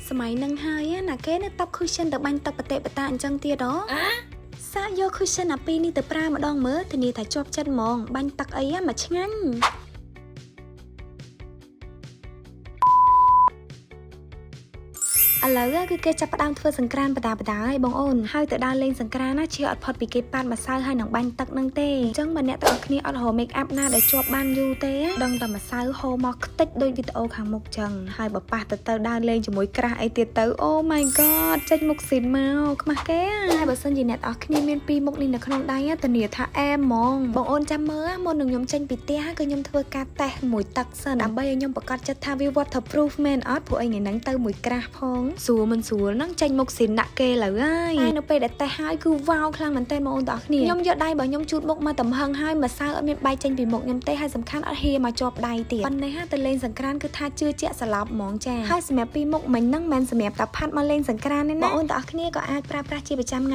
សម័យនឹងហើយណាគេនៅតាប់ cushion ទៅបាញ់ទឹកបតិបតាអញ្ចឹងទៀតហ៎សាកយក cushion អាពីរនេះទៅប្រើម្ដងមើលធានាថាជាប់ចិត្តហ្មងបាញ់ទឹកអីមកឆ្ងាញ់ឥឡូវគឺគេចាប់ផ្ដើមធ្វើសង្ក្រានបដាហើយបងអូនហើយទៅដើរលេងសង្ក្រានណាជាអត់ផុតពីគេប៉ាតម្សៅហើយនឹងបាញ់ទឹកនឹងទេអញ្ចឹងបើអ្នកទាំងអស់គ្នាអត់រហូត make up ណាដែលជាប់បានយូរទេដឹងតែម្សៅហូរមកខ្ទេចដូចវីដេអូខាងមុខអញ្ចឹងហើយបើប៉ះទៅដើរលេងជាមួយក្រាស់អីទៀតទៅ Oh my god ចេញមុខស៊ីនមកខ្មាស់គេហើយបើសិនជាអ្នកទាំងអស់គ្នាមានពីរមុខនេះនៅក្នុងដៃធានាថាអែមហ្មងបងអូនចាំមើលមុននឹងខ្ញុំចេញពីផ្ទះគឺខ្ញុំធ្វើការតេស្តមួយទឹកសិនដើម្បីឲ្យខ្ញុំប្រកាសចិត្តថាវា waterproof មែនអត់ព្រោះអីថ្ងៃហ្នឹងទៅមួយក្រាស់ផងស្រួលមិនស្រួលហ្នឹងចេញមុខស៊ីនដាក់គេលើហើយនៅពេលដែលតេស្តហើយគឺវ៉ាវខ្លាំងមែនទែនបងអូនទាំងអស់គ្នាខ្ញុំយកដៃរបស់ខ្ញុំជូតមុខមកតំហឹងហើយម្សៅអត់មានបែកចេញពីមុខខ្ញុំទេហើយសំខាន់អត់ហៀមកជាប់ដៃទៀតប៉ុន្តែទៅលេងសង្ក្រានគឺថាជឿជាក់ស្លាប់ហ្មងចាហើយសម្រាប់ពីមុខមិញហ្នឹងមិនសម្រាប់តែផាត់មកលេងសង្ក្រានទេណាបងអូនទាំងអស់គ្នាក៏អាចប្រើប្រាស់ជាប្រចាំថ្ងៃ